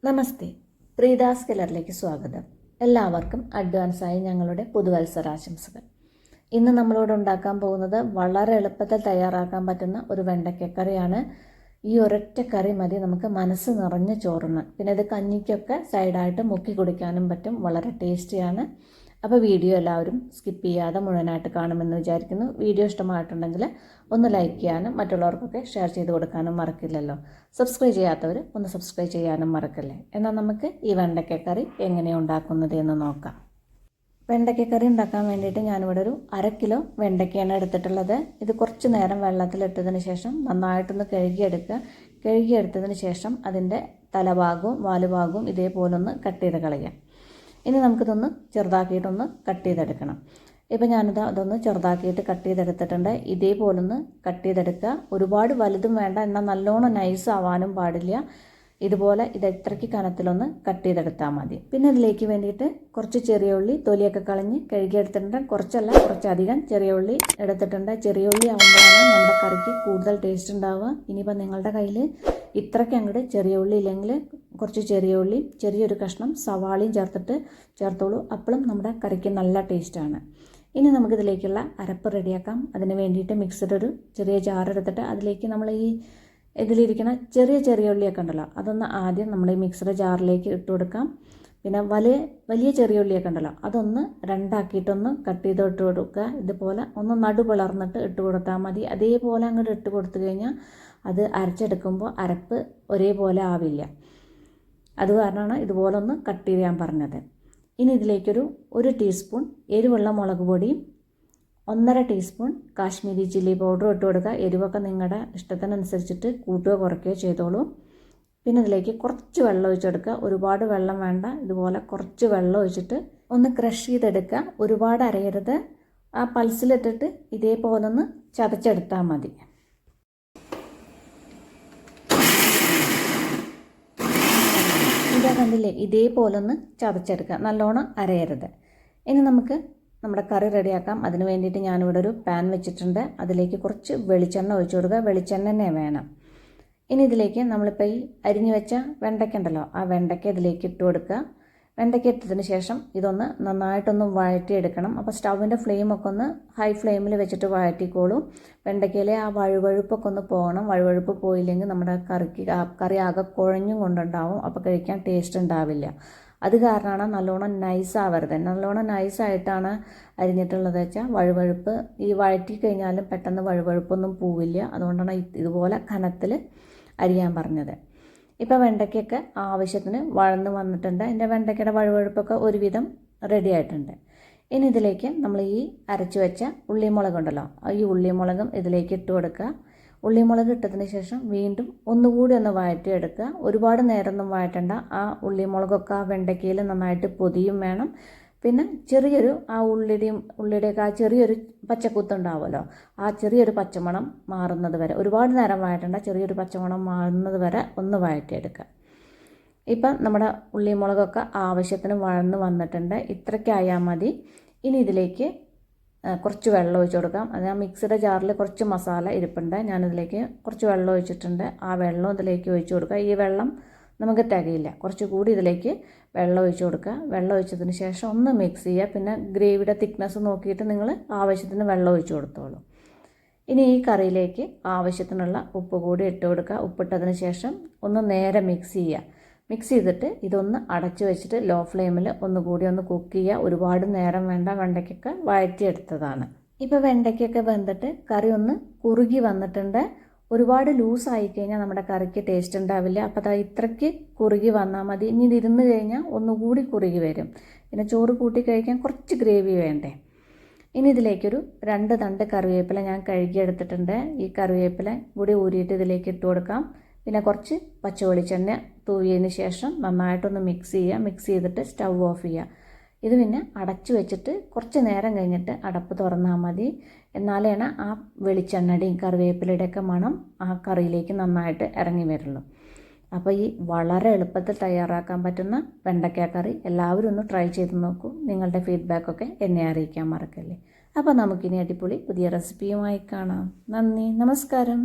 നമസ്തേ, പ്രീതാസ് കിലറിലേക്ക് സ്വാഗതം. എല്ലാവർക്കും അഡ്വാൻസായി ഞങ്ങളുടെ പുതുവത്സരാശംസകൾ. ഇന്ന് നമ്മളോട് ഉണ്ടാക്കാൻ പോകുന്നത് വളരെ എളുപ്പത്തിൽ തയ്യാറാക്കാൻ പറ്റുന്ന ഒരു വെണ്ടയ്ക്കക്കറിയാണ്. ഈ ഒരൊറ്റ കറി മതി നമുക്ക് മനസ്സ് നിറഞ്ഞ് ചോറുണ്ണാൻ. പിന്നെ ഇത് കഞ്ഞിക്കൊക്കെ സൈഡായിട്ട് മുക്കി കുടിക്കാനും പറ്റും. വളരെ ടേസ്റ്റിയാണ്. അപ്പോൾ വീഡിയോ എല്ലാവരും സ്കിപ്പ് ചെയ്യാതെ മുഴുവനായിട്ട് കാണുമെന്ന് വിചാരിക്കുന്നു. വീഡിയോ ഇഷ്ടമായിട്ടുണ്ടെങ്കിൽ ഒന്ന് ലൈക്ക് ചെയ്യാനും മറ്റുള്ളവർക്കൊക്കെ ഷെയർ ചെയ്ത് കൊടുക്കാനും മറക്കില്ലല്ലോ. സബ്സ്ക്രൈബ് ചെയ്യാത്തവർ ഒന്ന് സബ്സ്ക്രൈബ് ചെയ്യാനും മറക്കല്ലേ. എന്നാൽ നമുക്ക് ഈ വെണ്ടയ്ക്കക്കറി എങ്ങനെയാണ് ഉണ്ടാക്കുന്നത് എന്ന് നോക്കാം. വെണ്ടയ്ക്കക്കറി ഉണ്ടാക്കാൻ വേണ്ടിയിട്ട് ഞാനിവിടെ ഒരു 1/2 കിലോ വെണ്ടയ്ക്കയാണ് എടുത്തിട്ടുള്ളത്. ഇത് കുറച്ച് നേരം വെള്ളത്തിലിട്ടതിന് ശേഷം നന്നായിട്ടൊന്ന് കഴുകിയെടുക്കുക. കഴുകിയെടുത്തതിന് ശേഷം അതിൻ്റെ തലഭാഗവും വാലുഭാഗവും ഇതേപോലെ ഒന്ന് കട്ട് ചെയ്ത് കളയാം. ഇനി നമുക്കിതൊന്ന് ചെറുതാക്കിയിട്ടൊന്ന് കട്ട് ചെയ്തെടുക്കണം. ഇപ്പം ഞാനിത് അതൊന്ന് ചെറുതാക്കിയിട്ട് കട്ട് ചെയ്തെടുത്തിട്ടുണ്ട്. ഇതേപോലൊന്ന് കട്ട് ചെയ്തെടുക്കുക. ഒരുപാട് വലുതും വേണ്ട, എന്നാൽ നല്ലോണം നൈസ് ആവാനും പാടില്ല. ഇതുപോലെ ഇത് ഇത്രയ്ക്ക് കനത്തിലൊന്ന് കട്ട് ചെയ്തെടുത്താൽ മതി. പിന്നെ ഇതിലേക്ക് വേണ്ടിയിട്ട് കുറച്ച് ചെറിയ ഉള്ളി തൊലിയൊക്കെ കളഞ്ഞ് കഴുകിയെടുത്തിട്ടുണ്ട്. കുറച്ചധികം ചെറിയ ഉള്ളി എടുത്തിട്ടുണ്ട്. ചെറിയ ഉള്ളി ആകുമ്പോഴാണ് നമ്മുടെ കറിക്ക് കൂടുതൽ ടേസ്റ്റ് ഉണ്ടാവുക. ഇനിയിപ്പോൾ നിങ്ങളുടെ കയ്യിൽ ഇത്രയ്ക്ക് അങ്ങോട്ട് ചെറിയ ഉള്ളി ഇല്ലെങ്കിൽ കുറച്ച് ചെറിയ ഉള്ളി, ചെറിയൊരു കഷ്ണം സവാളയും ചേർത്തോളൂ. അപ്പോഴും നമ്മുടെ കറിക്ക് നല്ല ടേസ്റ്റാണ്. ഇനി നമുക്കിതിലേക്കുള്ള അരപ്പ് റെഡിയാക്കാം. അതിന് വേണ്ടിയിട്ട് മിക്സിയുടെ ഒരു ചെറിയ ജാർ എടുത്തിട്ട് അതിലേക്ക് നമ്മൾ ഈ ഇതിലിരിക്കുന്ന ചെറിയ ഉള്ളിയൊക്കെ ഉണ്ടല്ലോ, അതൊന്ന് ആദ്യം നമ്മൾ ഈ മിക്സിയുടെ ജാറിലേക്ക് ഇട്ട് കൊടുക്കാം. പിന്നെ വലിയ ചെറിയ ഉള്ളിയൊക്കെ ഉണ്ടല്ലോ, അതൊന്ന് രണ്ടാക്കിയിട്ടൊന്ന് കട്ട് ചെയ്ത് ഇട്ട് കൊടുക്കുക. ഇതുപോലെ ഒന്ന് നടുപിളർന്നിട്ട് ഇട്ട് കൊടുത്താൽ മതി. അതേപോലെ അങ്ങോട്ട് ഇട്ട് കൊടുത്തു കഴിഞ്ഞാൽ അത് അരച്ചെടുക്കുമ്പോൾ അരപ്പ് ഒരേപോലെ ആവില്ല. അത് കാരണമാണ് ഇതുപോലെ ഒന്ന് കട്ട് ചെയ്യാൻ പറഞ്ഞത്. ഇനി ഇതിലേക്കൊരു 1 ടീസ്പൂൺ എരിവുള്ള മുളക് പൊടിയും 1.5 ടീസ്പൂൺ കാശ്മീരി ചില്ലി പൗഡറും ഇട്ട് കൊടുക്കുക. എരിവൊക്കെ നിങ്ങളുടെ ഇഷ്ടത്തിനനുസരിച്ചിട്ട് കൂട്ടുകയോ കുറയ്ക്കുകയോ ചെയ്തോളൂ. പിന്നെ ഇതിലേക്ക് കുറച്ച് വെള്ളം ഒഴിച്ചെടുക്കുക. ഒരുപാട് വെള്ളം വേണ്ട. ഇതുപോലെ കുറച്ച് വെള്ളം ഒഴിച്ചിട്ട് ഒന്ന് ക്രഷ് ചെയ്തെടുക്കുക. ഒരുപാട് അരയരുത്. ആ പൾസിലിട്ടിട്ട് ഇതേപോലെ ഒന്ന് ചതച്ചെടുത്താൽ മതി. ഇതാ കണ്ടില്ലേ, ഇതേപോലെ ഒന്ന് ചതച്ചെടുക്കുക. നല്ലോണം അരയരുത്. ഇനി നമുക്ക് നമ്മുടെ കറി റെഡിയാക്കാം. അതിന് വേണ്ടിയിട്ട് ഞാനിവിടെ ഒരു പാൻ വെച്ചിട്ടുണ്ട്. അതിലേക്ക് കുറച്ച് വെളിച്ചെണ്ണ ഒഴിച്ചു കൊടുക്കുക. വെളിച്ചെണ്ണ തന്നെ വേണം. ഇനി ഇതിലേക്ക് നമ്മളിപ്പോൾ ഈ അരിഞ്ഞു വെച്ച വെണ്ടയ്ക്ക ഉണ്ടല്ലോ, ആ വെണ്ടയ്ക്ക ഇതിലേക്ക് ഇട്ട് കൊടുക്കുക. വെണ്ടയ്ക്ക ഇട്ടതിന് ശേഷം ഇതൊന്ന് നന്നായിട്ടൊന്ന് വഴറ്റിയെടുക്കണം. അപ്പോൾ സ്റ്റൗവിൻ്റെ ഫ്ലെയിമൊക്കെ ഒന്ന് ഹൈ ഫ്ലെയിമിൽ വെച്ചിട്ട് വഴറ്റിക്കോളൂ. വെണ്ടയ്ക്കയിലെ ആ വഴുവഴുപ്പൊക്കെ ഒന്ന് പോകണം. വഴുവഴുപ്പ് പോയില്ലെങ്കിൽ നമ്മുടെ കറി ആകെ കുഴഞ്ഞും കൊണ്ടുണ്ടാവും. അപ്പോൾ കഴിക്കാൻ ടേസ്റ്റ് ഉണ്ടാവില്ല. അത് കാരണമാണ് നല്ലോണം നൈസാവരുത്. നല്ലോണം നൈസായിട്ടാണ് അരിഞ്ഞിട്ടുള്ളത് വെച്ചാൽ വഴുവഴുപ്പ് ഈ വഴറ്റി കഴിഞ്ഞാലും പെട്ടെന്ന് വഴുവഴുപ്പൊന്നും പോവില്ല. അതുകൊണ്ടാണ് ഇതുപോലെ കനത്തിൽ അരിയാൻ പറഞ്ഞത്. ഇപ്പോൾ വെണ്ടയ്ക്കൊക്കെ ആവശ്യത്തിന് വഴന്ന് വന്നിട്ടുണ്ട്. എൻ്റെ വെണ്ടയ്ക്കയുടെ വഴുവഴുപ്പൊക്കെ ഒരുവിധം റെഡി ആയിട്ടുണ്ട്. ഇനി ഇതിലേക്ക് നമ്മൾ ഈ അരച്ച് വെച്ച ഉള്ളിമുളക് ഉണ്ടല്ലോ, ഈ ഉള്ളിമുളകും ഇതിലേക്ക് ഇട്ട് കൊടുക്കുക. ഉള്ളിമുളക് ഇട്ടതിന് ശേഷം വീണ്ടും ഒന്നുകൂടി ഒന്ന് വഴറ്റിയെടുക്കുക. ഒരുപാട് നേരമൊന്നും വഴറ്റണ്ട. ആ ഉള്ളിമുളകൊക്കെ ആ വെണ്ടയ്ക്കയിൽ നന്നായിട്ട് പൊതിയും വേണം. പിന്നെ ചെറിയൊരു ആ ഉള്ളിയുടെയൊക്കെ ആ ചെറിയൊരു പച്ചക്കുത്തുണ്ടാവുമല്ലോ, ആ ചെറിയൊരു പച്ചമണം മാറുന്നത് വരെ, ഒരുപാട് നേരം വഴറ്റണ്ട. ചെറിയൊരു പച്ചമണം മാറുന്നത് വരെ ഒന്ന് വഴറ്റിയെടുക്കുക. ഇപ്പം നമ്മുടെ ഉള്ളിമുളകൊക്കെ ആവശ്യത്തിന് വഴന്ന് വന്നിട്ടുണ്ട്. ഇത്രയ്ക്കായാൽ മതി. ഇനി ഇതിലേക്ക് കുറച്ച് വെള്ളം ഒഴിച്ച് കൊടുക്കാം. അത് ആ മിക്സിയുടെ ജാറിൽ കുറച്ച് മസാല ഇരിപ്പുണ്ട്. ഞാനിതിലേക്ക് കുറച്ച് വെള്ളം ഒഴിച്ചിട്ടുണ്ട്. ആ വെള്ളം ഇതിലേക്ക് ഒഴിച്ച് കൊടുക്കുക. ഈ വെള്ളം നമുക്ക് തികയില്ല, കുറച്ച് കൂടി ഇതിലേക്ക് വെള്ളം ഒഴിച്ച് കൊടുക്കുക. വെള്ളം ഒഴിച്ചതിന് ശേഷം ഒന്ന് മിക്സ് ചെയ്യുക. പിന്നെ ഗ്രേവിയുടെ തിക്നെസ് നോക്കിയിട്ട് നിങ്ങൾ ആവശ്യത്തിന് വെള്ളം ഒഴിച്ച് കൊടുത്തോളൂ. ഇനി ഈ കറിയിലേക്ക് ആവശ്യത്തിനുള്ള ഉപ്പ് കൂടി ഇട്ട് കൊടുക്കുക. ഉപ്പിട്ടതിന് ശേഷം ഒന്ന് നേരെ മിക്സ് ചെയ്യുക. മിക്സ് ചെയ്തിട്ട് ഇതൊന്ന് അടച്ചു വെച്ചിട്ട് ലോ ഫ്ലെയിമിൽ ഒന്നുകൂടി ഒന്ന് കുക്ക് ചെയ്യുക. ഒരുപാട് നേരം വേണ്ട. വെണ്ടയ്ക്കൊക്കെ വഴറ്റിയെടുത്തതാണ്. ഇപ്പോൾ വെണ്ടയ്ക്കൊക്കെ വെന്തിട്ട് കറി ഒന്ന് കുറുകി വന്നിട്ടുണ്ട്. ഒരുപാട് ലൂസായി കഴിഞ്ഞാൽ നമ്മുടെ കറിക്ക് ടേസ്റ്റ് ഉണ്ടാവില്ല. അപ്പോൾ അത് ഇത്രയ്ക്ക് കുറുകി വന്നാൽ മതി. ഇനി ഇതിരുന്ന് കഴിഞ്ഞാൽ ഒന്നുകൂടി കുറുകി വരും. പിന്നെ ചോറ് കൂട്ടി കഴിക്കാൻ കുറച്ച് ഗ്രേവി വേണ്ടേ. ഇനി ഇതിലേക്കൊരു 2 തണ്ട് കറിവേപ്പില ഞാൻ കഴുകിയെടുത്തിട്ടുണ്ട്. ഈ കറിവേപ്പില കൂടി ഊരിയിട്ട് ഇതിലേക്ക് ഇട്ട് കൊടുക്കാം. പിന്നെ കുറച്ച് പച്ച വെളിച്ചെണ്ണ തൂവിയതിന് ശേഷം നന്നായിട്ടൊന്ന് മിക്സ് ചെയ്യുക. മിക്സ് ചെയ്തിട്ട് സ്റ്റൗ ഓഫ് ചെയ്യുക. ഇത് പിന്നെ അടച്ചു വെച്ചിട്ട് കുറച്ച് നേരം കഴിഞ്ഞിട്ട് അടപ്പ് തുറന്നാൽ മതി. എന്നാലാണ് ആ വെളിച്ചെണ്ണയുടെയും കറിവേപ്പിലയുടെയൊക്കെ മണം ആ കറിയിലേക്ക് നന്നായിട്ട് ഇറങ്ങി വരുള്ളൂ. അപ്പോൾ ഈ വളരെ എളുപ്പത്തിൽ തയ്യാറാക്കാൻ പറ്റുന്ന വെണ്ടയ്ക്ക കറി എല്ലാവരും ഒന്ന് ട്രൈ ചെയ്ത് നോക്കൂ. നിങ്ങളുടെ ഫീഡ്ബാക്കൊക്കെ എന്നെ അറിയിക്കാൻ മറക്കല്ലേ. അപ്പോൾ നമുക്കിനി അടിപൊളി പുതിയ റെസിപ്പിയുമായി കാണാം. നന്ദി, നമസ്കാരം.